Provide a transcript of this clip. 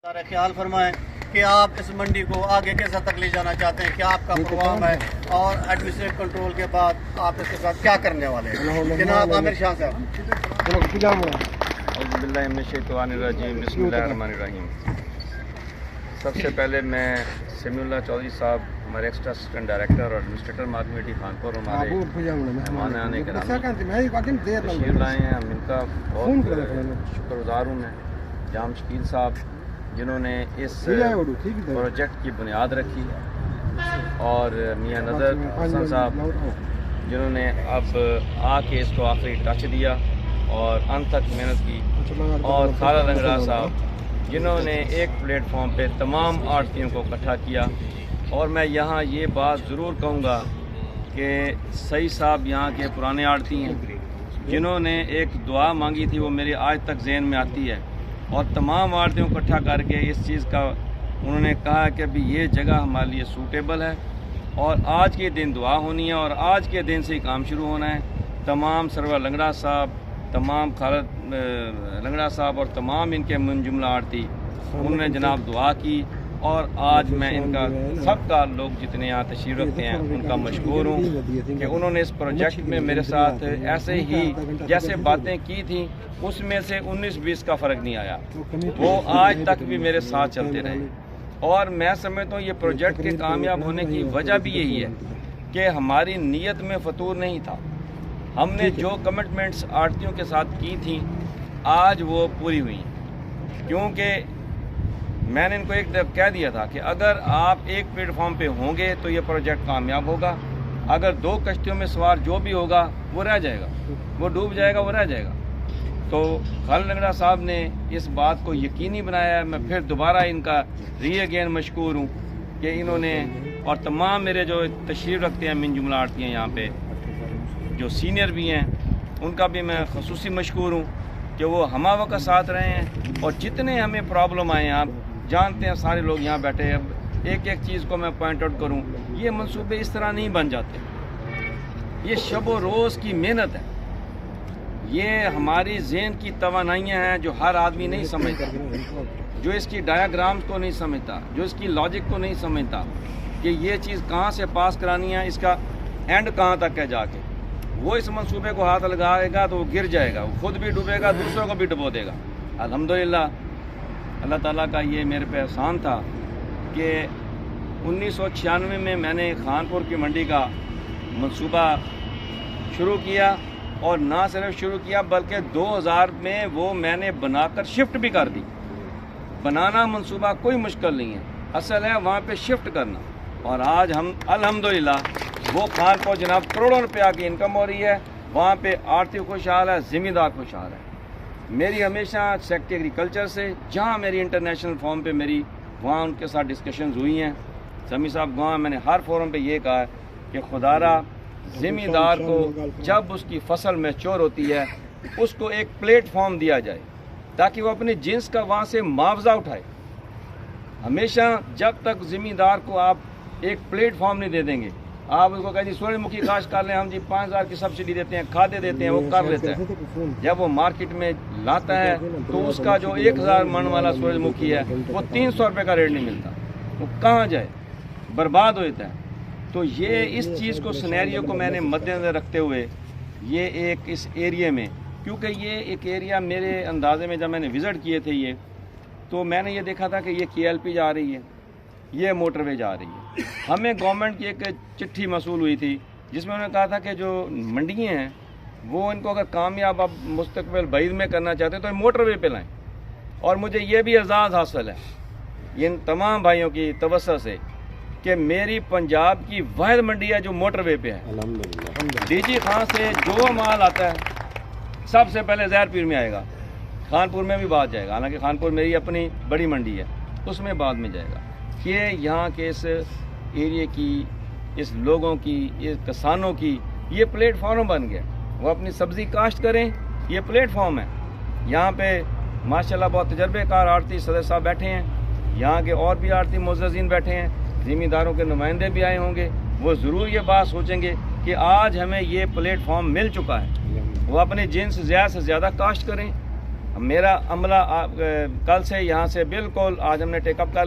सारा ख्याल फरमाएं कि आप इस मंडी को आगे कैसा तक ले जाना चाहते हैं, क्या आपका प्रोग्राम है और एडमिनिस्ट्रेटिव कंट्रोल के बाद आप इसके साथ क्या करने वाले हैं। जनाब आमिर शाह साहब। बिस्मिल्लाहिर्रहमानिर्रहीम। सबसे पहले मैं समीउल्लाह चौधरी साहब, हमारे एक्स्ट्रा असिस्टेंट डायरेक्टर और एडमिनिस्ट्रेटर मादमी खानपुर, हमारे मेहमान आने के तशरीफ लाए हैं। हम इनका बहुत शुक्रगुजार हूँ मैं, जाम शकील साहब, जिन्होंने इस प्रोजेक्ट की बुनियाद रखी, और मियाँ नज़र हसन साहब, जिन्होंने अब आके इसको आखिरी टच दिया और अंत तक मेहनत की, और खालिद लंगड़ा साहब, जिन्होंने एक प्लेटफॉर्म पे तमाम आड़तियों को इकट्ठा किया। और मैं यहाँ ये बात ज़रूर कहूँगा कि सई साहब यहाँ के पुराने आड़ती हैं, जिन्होंने एक दुआ मांगी थी, वो मेरे आज तक जहन में आती है, और तमाम आड़तियों को इकट्ठा करके इस चीज़ का उन्होंने कहा कि अभी ये जगह हमारे लिए सूटेबल है और आज के दिन दुआ होनी है और आज के दिन से ही काम शुरू होना है। तमाम सरवर लंगड़ा साहब, तमाम खालिद लंगड़ा साहब और तमाम इनके मुंजुमला आड़ती, उन्होंने जनाब दुआ की, और आज मैं इनका सबका लोग जितने यहाँ तशरीफ़ रखते हैं उनका मशकूर हूँ कि उन्होंने इस प्रोजेक्ट में मेरे साथ ऐसे ही जैसे बातें की थी उसमें से 19-20 का फ़र्क नहीं आया, वो आज तक भी मेरे साथ चलते रहे। और मैं समझता हूँ ये प्रोजेक्ट के कामयाब होने की वजह भी यही है कि हमारी नीयत में फतूर नहीं था। हमने जो कमिटमेंट्स आड़तियों के साथ की थी आज वो पूरी हुई, क्योंकि मैंने इनको एक कह दिया था कि अगर आप एक प्लेटफॉर्म पे होंगे तो ये प्रोजेक्ट कामयाब होगा, अगर दो कश्तियों में सवार जो भी होगा वो रह जाएगा, वो डूब जाएगा, वो रह जाएगा। तो खालिद लंगड़ा साहब ने इस बात को यकीनी बनाया। मैं फिर दोबारा इनका अगेन मशकूर हूँ कि इन्होंने, और तमाम मेरे जो तशरीफ़ रखते हैं मिन जुमला आड़ती हैं यहाँ पे, जो सीनियर भी हैं, उनका भी मैं ख़ुसूसी मशकूर हूँ कि वो हम वक्त साथ रहे हैं। और जितने हमें प्रॉब्लम आए हैं, आप जानते हैं सारे लोग यहाँ बैठे हैं, अब एक एक चीज़ को मैं पॉइंट आउट करूँ, ये मंसूबे इस तरह नहीं बन जाते, ये शब व रोज़ की मेहनत है, ये हमारी ज़हन की तवानाइयाँ हैं जो हर आदमी नहीं समझता, जो इसकी डायाग्राम्स को नहीं समझता, जो इसकी लॉजिक को नहीं समझता कि ये चीज़ कहाँ से पास करानी है, इसका एंड कहाँ तक है जाके। वो इस मंसूबे को हाथ लगाएगा तो वो गिर जाएगा, वो खुद भी डूबेगा, दूसरों को भी डुबो देगा। अल्हम्दुलिल्लाह अल्लाह ताला का ये मेरे पे एहसान था कि 1996 में मैंने खानपुर की मंडी का मंसूबा शुरू किया, और ना सिर्फ शुरू किया बल्कि 2000 में वो मैंने बनाकर शिफ्ट भी कर दी। बनाना मंसूबा कोई मुश्किल नहीं है, असल है वहाँ पे शिफ्ट करना। और आज हम अल्हम्दुलिल्लाह वो खानपुर जनाब करोड़ों रुपया की इनकम हो रही है, वहाँ पे आड़ती खुशहाल है, ज़िम्मेदार खुशहाल है। मेरी हमेशा सेक्रेटरी एग्रीकल्चर से, जहाँ मेरी इंटरनेशनल फॉर्म पे मेरी, वहाँ उनके साथ डिस्कशंस हुई हैं। समी साहब वहाँ मैंने हर फोरम पे ये कहा है कि खुदारा ज़िम्मेदार को जब उसकी फसल मैच्योर होती है उसको एक प्लेटफॉर्म दिया जाए ताकि वो अपने जिन्स का वहाँ से मुआवजा उठाए। हमेशा जब तक ज़िम्मेदार को आप एक प्लेटफॉर्म नहीं दे देंगे, आप उसको कहें जी सूरजमुखी काश्त कर लें, हम जी 5000 की सब्सिडी देते हैं, खादे देते हैं, वो कर लेता है। जब वो मार्केट में लाता है तो उसका जो 1000 मन वाला सूरजमुखी है वो 300 रुपये का रेट नहीं मिलता, वो कहाँ जाए, बर्बाद हो जाता है। तो ये इस चीज़ को, सिनेरियो को मैंने मद्देनज़र रखते हुए ये एक इस एरिया में, क्योंकि ये एक एरिया मेरे अंदाजे में जब मैंने विज़िट किए थे ये, तो मैंने ये देखा था कि ये KLP जा रही है, ये मोटरवे जा रही है। हमें गवर्नमेंट की एक चिट्ठी मसूल हुई थी जिसमें उन्होंने कहा था कि जो मंडियाँ हैं वो इनको अगर कामयाब अब मुस्तकबिल बईद में करना चाहते हैं तो मोटरवे पे लाएँ। और मुझे ये भी एजाज़ हासिल है इन तमाम भाइयों की तवज्जो से कि मेरी पंजाब की वाहिद मंडी है जो मोटरवे पे है। DG खां से जो माल आता है सबसे पहले ज़हर पीर में आएगा, खानपुर में भी बाद जाएगा, हालांकि खानपुर मेरी अपनी बड़ी मंडी है, उसमें बाद में जाएगा। ये यहाँ के इस एरिए की, इस लोगों की, इस किसानों की ये प्लेटफॉर्म बन गया, वो अपनी सब्ज़ी काश्त करें, ये प्लेटफॉर्म है। यहाँ पे माशाल्लाह बहुत तजर्बेकार आड़ती सदर साहब बैठे हैं, यहाँ के और भी आड़ती मुअज़्ज़ज़ीन बैठे हैं, ज़िम्मेदारों के नुमाइंदे भी आए होंगे, वो ज़रूर ये बात सोचेंगे कि आज हमें ये प्लेटफॉर्म मिल चुका है, वो अपने जिन्स ज़्यादा से ज़्यादा काश्त करें मेरा अमला कल से यहाँ से बिल्कुल आज हमने टेकअप कर